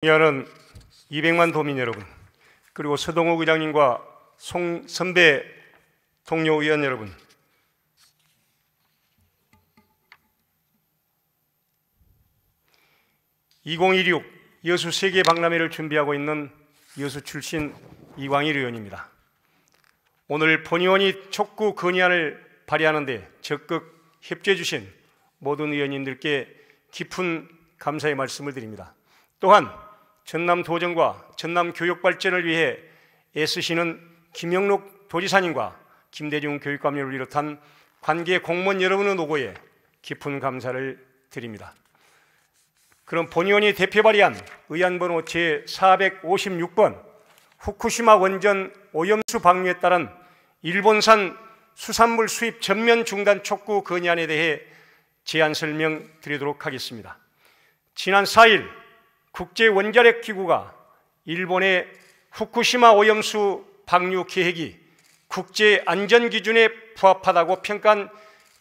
존경하는 200만 도민 여러분, 그리고 서동욱 의장님과 선배 동료 의원 여러분, (2016) 여수 세계 박람회를 준비하고 있는 여수 출신 이광일 의원입니다. 오늘 본의원이 촉구 건의안을 발의하는 데 적극 협조해 주신 모든 의원님들께 깊은 감사의 말씀을 드립니다. 또한 전남 도정과 전남 교육 발전을 위해 애쓰시는 김영록 도지사님과 김대중 교육감님을 비롯한 관계 공무원 여러분의 노고에 깊은 감사를 드립니다. 그럼 본의원이 대표 발의한 의안번호 제456번 후쿠시마 원전 오염수 방류에 따른 일본산 수산물 수입 전면 중단 촉구 건의안에 대해 제안 설명드리도록 하겠습니다. 지난 4일 국제원자력기구가 일본의 후쿠시마 오염수 방류 계획이 국제안전기준에 부합하다고 평가한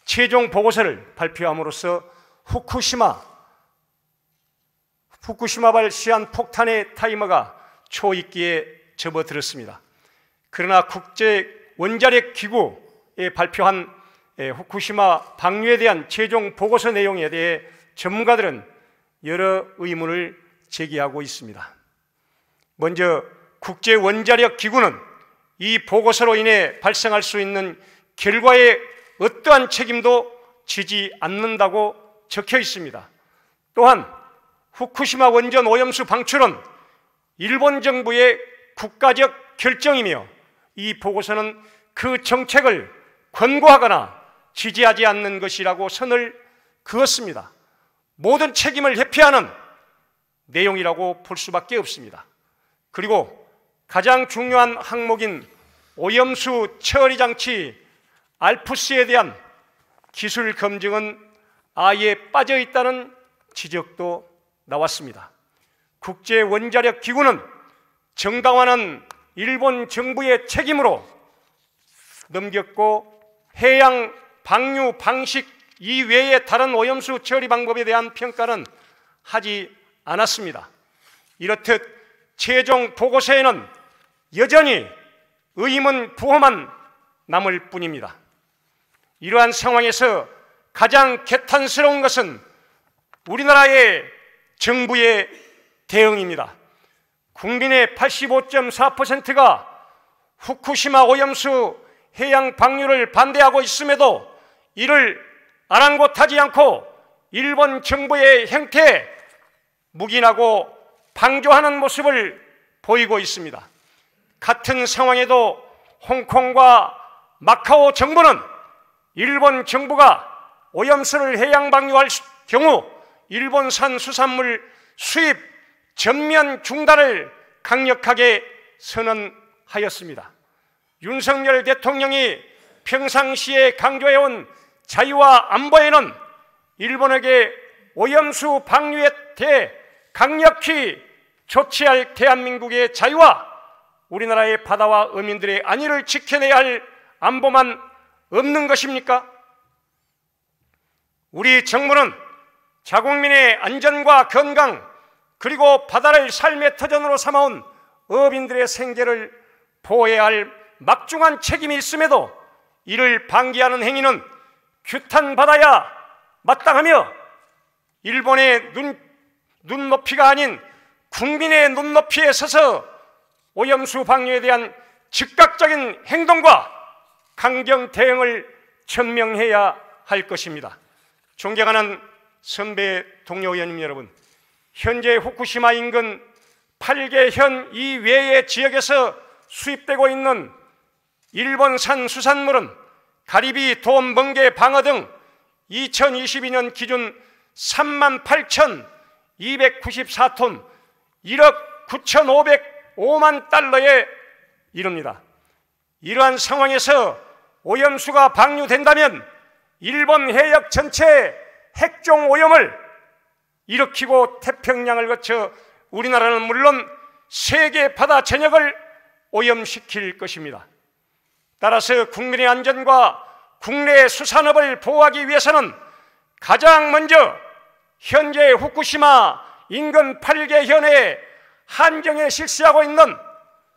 최종 보고서를 발표함으로써 후쿠시마발 시한 폭탄의 타이머가 초입기에 접어들었습니다. 그러나 국제원자력기구에 발표한 후쿠시마 방류에 대한 최종 보고서 내용에 대해 전문가들은 여러 의문을 제기하고 있습니다. 먼저 국제원자력기구는 이 보고서로 인해 발생할 수 있는 결과에 어떠한 책임도 지지 않는다고 적혀 있습니다. 또한 후쿠시마 원전 오염수 방출은 일본 정부의 국가적 결정이며 이 보고서는 그 정책을 권고하거나 지지하지 않는 것이라고 선을 그었습니다. 모든 책임을 회피하는 내용이라고 볼 수밖에 없습니다. 그리고 가장 중요한 항목인 오염수 처리 장치 알프스에 대한 기술 검증은 아예 빠져 있다는 지적도 나왔습니다. 국제원자력기구는 정당화는 일본 정부의 책임으로 넘겼고 해양 방류 방식 이외의 다른 오염수 처리 방법에 대한 평가는 하지 않았습니다. 이렇듯 최종 보고서에는 여전히 의문 부호만 남을 뿐입니다. 이러한 상황에서 가장 개탄스러운 것은 우리나라의 정부의 대응입니다. 국민의 85.4%가 후쿠시마 오염수 해양 방류를 반대하고 있음에도 이를 아랑곳하지 않고 일본 정부의 행태에 묵인하고 방조하는 모습을 보이고 있습니다. 같은 상황에도 홍콩과 마카오 정부는 일본 정부가 오염수를 해양 방류할 경우 일본산 수산물 수입 전면 중단을 강력하게 선언하였습니다. 윤석열 대통령이 평상시에 강조해온 자유와 안보에는 일본에게 오염수 방류에 대해 강력히 조치할 대한민국의 자유와 우리나라의 바다와 어민들의 안위를 지켜내야 할 안보만 없는 것입니까? 우리 정부는 자국민의 안전과 건강 그리고 바다를 삶의 터전으로 삼아온 어민들의 생계를 보호해야 할 막중한 책임이 있음에도 이를 방기하는 행위는 규탄 받아야 마땅하며 일본의 눈높이가 아닌 국민의 눈높이에 서서 오염수 방류에 대한 즉각적인 행동과 강경 대응을 천명해야 할 것입니다. 존경하는 선배 동료 의원님 여러분, 현재 후쿠시마 인근 8개 현 이외의 지역에서 수입되고 있는 일본산 수산물은 가리비, 돔, 멍게, 방어 등 2022년 기준 38,294톤 1억 9,505만 달러에 이릅니다. 이러한 상황에서 오염수가 방류된다면 일본 해역 전체에 핵종 오염을 일으키고 태평양을 거쳐 우리나라는 물론 세계 바다 전역을 오염시킬 것입니다. 따라서 국민의 안전과 국내 수산업을 보호하기 위해서는 가장 먼저 현재 후쿠시마 인근 8개 현의 한정에 실시하고 있는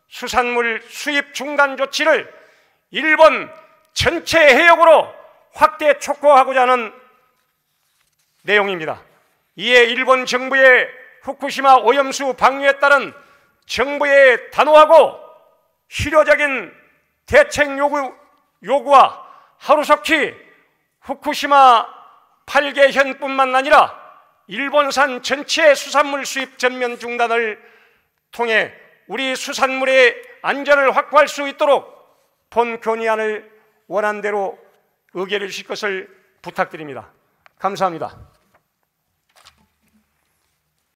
수산물 수입 중단 조치를 일본 전체 해역으로 확대 촉구하고자 하는 내용입니다. 이에 일본 정부의 후쿠시마 오염수 방류에 따른 정부의 단호하고 실효적인 대책 요구와 하루속히 후쿠시마 8개현뿐만 아니라 일본산 전체 수산물 수입 전면 중단을 통해 우리 수산물의 안전을 확보할 수 있도록 본 건의안을 원안대로 의결해 주실 것을 부탁드립니다. 감사합니다.